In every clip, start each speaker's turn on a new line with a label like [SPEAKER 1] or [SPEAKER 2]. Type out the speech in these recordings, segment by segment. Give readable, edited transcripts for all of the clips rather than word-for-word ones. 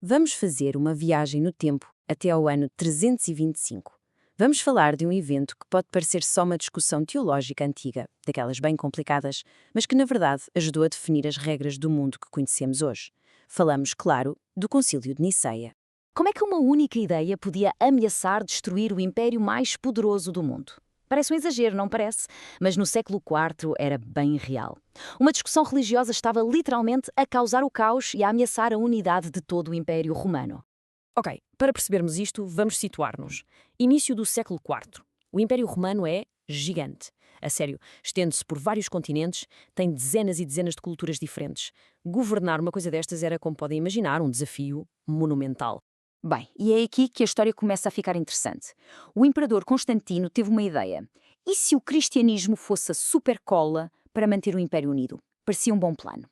[SPEAKER 1] Vamos fazer uma viagem no tempo até ao ano 325. Vamos falar de um evento que pode parecer só uma discussão teológica antiga, daquelas bem complicadas, mas que na verdade ajudou a definir as regras do mundo que conhecemos hoje. Falamos, claro, do Concílio de Niceia.
[SPEAKER 2] Como é que uma única ideia podia ameaçar destruir o império mais poderoso do mundo? Parece um exagero, não parece? Mas no século IV era bem real. Uma discussão religiosa estava literalmente a causar o caos e a ameaçar a unidade de todo o Império Romano.
[SPEAKER 3] Ok, para percebermos isto, vamos situar-nos. Início do século IV. O Império Romano é gigante. A sério, estende-se por vários continentes, tem dezenas e dezenas de culturas diferentes. Governar uma coisa destas era, como podem imaginar, um desafio monumental.
[SPEAKER 2] Bem, e é aqui que a história começa a ficar interessante. O imperador Constantino teve uma ideia. E se o cristianismo fosse a supercola para manter o Império unido? Parecia um bom plano.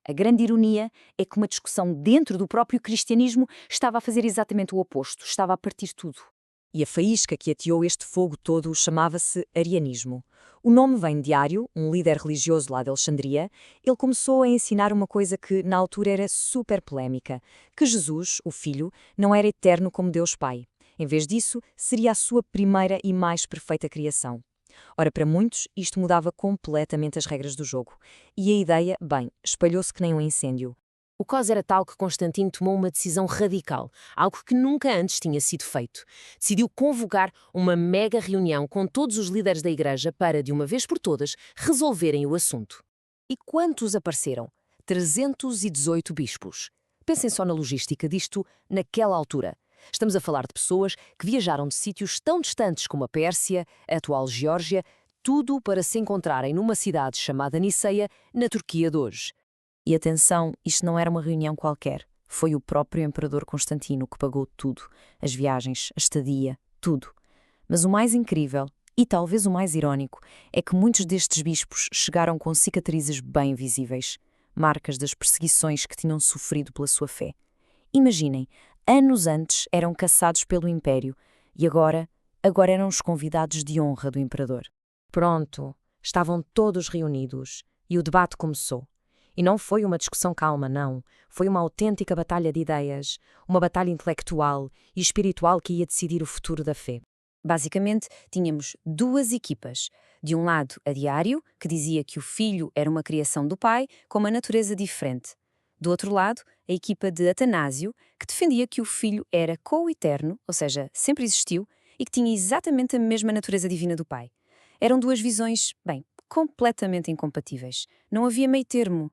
[SPEAKER 2] A grande ironia é que uma discussão dentro do próprio cristianismo estava a fazer exatamente o oposto, estava a partir tudo.
[SPEAKER 3] E a faísca que ateou este fogo todo chamava-se arianismo. O nome vem de Ário, um líder religioso lá de Alexandria. Ele começou a ensinar uma coisa que na altura era super polémica, que Jesus, o Filho, não era eterno como Deus Pai. Em vez disso, seria a sua primeira e mais perfeita criação. Ora, para muitos, isto mudava completamente as regras do jogo. E a ideia, bem, espalhou-se que nem um incêndio. O caos era tal que Constantino tomou uma decisão radical, algo que nunca antes tinha sido feito. Decidiu convocar uma mega reunião com todos os líderes da igreja para, de uma vez por todas, resolverem o assunto. E quantos apareceram? 318 bispos. Pensem só na logística disto naquela altura. Estamos a falar de pessoas que viajaram de sítios tão distantes como a Pérsia, a atual Geórgia, tudo para se encontrarem numa cidade chamada Niceia, na Turquia de hoje.
[SPEAKER 1] E atenção, isto não era uma reunião qualquer. Foi o próprio imperador Constantino que pagou tudo. As viagens, a estadia, tudo. Mas o mais incrível, e talvez o mais irónico, é que muitos destes bispos chegaram com cicatrizes bem visíveis. Marcas das perseguições que tinham sofrido pela sua fé. Imaginem, anos antes eram caçados pelo Império e agora eram os convidados de honra do imperador.
[SPEAKER 3] Pronto, estavam todos reunidos e o debate começou. E não foi uma discussão calma, não. Foi uma autêntica batalha de ideias, uma batalha intelectual e espiritual que ia decidir o futuro da fé.
[SPEAKER 1] Basicamente, tínhamos duas equipas. De um lado, a de Ário, que dizia que o filho era uma criação do pai com uma natureza diferente. Do outro lado, a equipa de Atanásio, que defendia que o filho era co-eterno, ou seja, sempre existiu, e que tinha exatamente a mesma natureza divina do pai. Eram duas visões, bem, completamente incompatíveis. Não havia meio termo.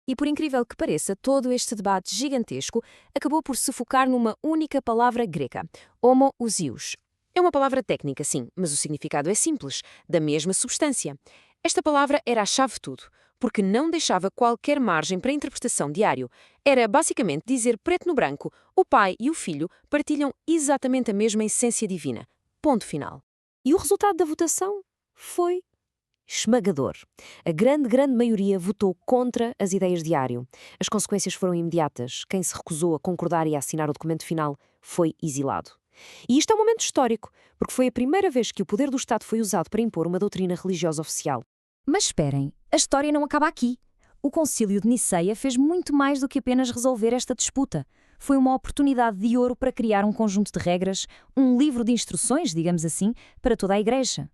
[SPEAKER 3] E por incrível que pareça, todo este debate gigantesco acabou por se focar numa única palavra grega, homoousios. É uma palavra técnica, sim, mas o significado é simples, da mesma substância. Esta palavra era a chave de tudo, porque não deixava qualquer margem para interpretação diário. Era basicamente dizer preto no branco, o pai e o filho partilham exatamente a mesma essência divina. Ponto final. E o resultado da votação foi esmagador. A grande maioria votou contra as ideias de Ário. As consequências foram imediatas. Quem se recusou a concordar e a assinar o documento final foi exilado. E isto é um momento histórico, porque foi a primeira vez que o poder do Estado foi usado para impor uma doutrina religiosa oficial.
[SPEAKER 2] Mas esperem, a história não acaba aqui. O Concílio de Niceia fez muito mais do que apenas resolver esta disputa. Foi uma oportunidade de ouro para criar um conjunto de regras, um livro de instruções, digamos assim, para toda a Igreja.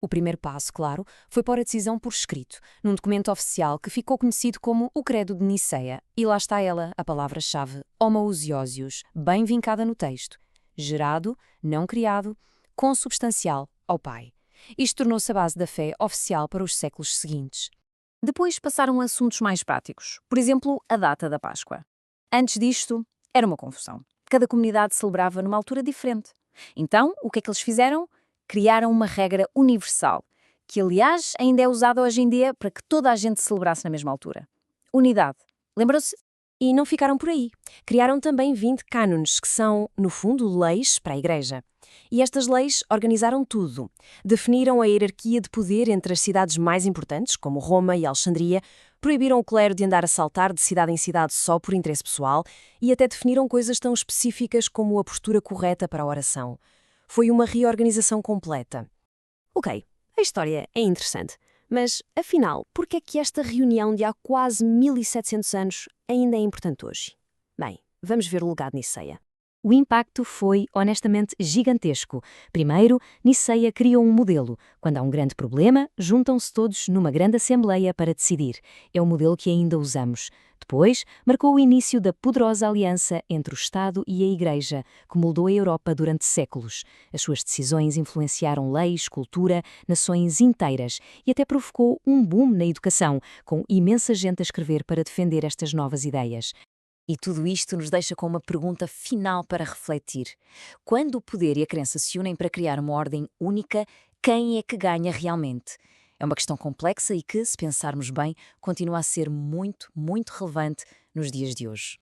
[SPEAKER 3] O primeiro passo, claro, foi pôr a decisão por escrito, num documento oficial que ficou conhecido como o Credo de Niceia. E lá está ela, a palavra-chave, homoousiosios, bem vincada no texto. Gerado, não criado, consubstancial ao Pai. Isto tornou-se a base da fé oficial para os séculos seguintes.
[SPEAKER 1] Depois passaram a assuntos mais práticos, por exemplo, a data da Páscoa. Antes disto, era uma confusão. Cada comunidade celebrava numa altura diferente. Então, o que é que eles fizeram? Criaram uma regra universal, que aliás ainda é usada hoje em dia para que toda a gente celebrasse na mesma altura. Unidade. Lembram-se?
[SPEAKER 3] E não ficaram por aí. Criaram também 20 cânones, que são, no fundo, leis para a Igreja. E estas leis organizaram tudo. Definiram a hierarquia de poder entre as cidades mais importantes, como Roma e Alexandria, proibiram o clero de andar a saltar de cidade em cidade só por interesse pessoal e até definiram coisas tão específicas como a postura correta para a oração. Foi uma reorganização completa. Ok, a história é interessante, mas, afinal, por que é que esta reunião de há quase 1700 anos ainda é importante hoje? Bem, Vamos ver o legado Niceia.
[SPEAKER 2] O impacto foi, honestamente, gigantesco. Primeiro, Niceia criou um modelo. Quando há um grande problema, juntam-se todos numa grande assembleia para decidir. É o modelo que ainda usamos. Depois, marcou o início da poderosa aliança entre o Estado e a Igreja, que moldou a Europa durante séculos. As suas decisões influenciaram leis, cultura, nações inteiras e até provocou um boom na educação, com imensa gente a escrever para defender estas novas ideias.
[SPEAKER 1] E tudo isto nos deixa com uma pergunta final para refletir. Quando o poder e a crença se unem para criar uma ordem única, quem é que ganha realmente? É uma questão complexa e que, se pensarmos bem, continua a ser muito, muito relevante nos dias de hoje.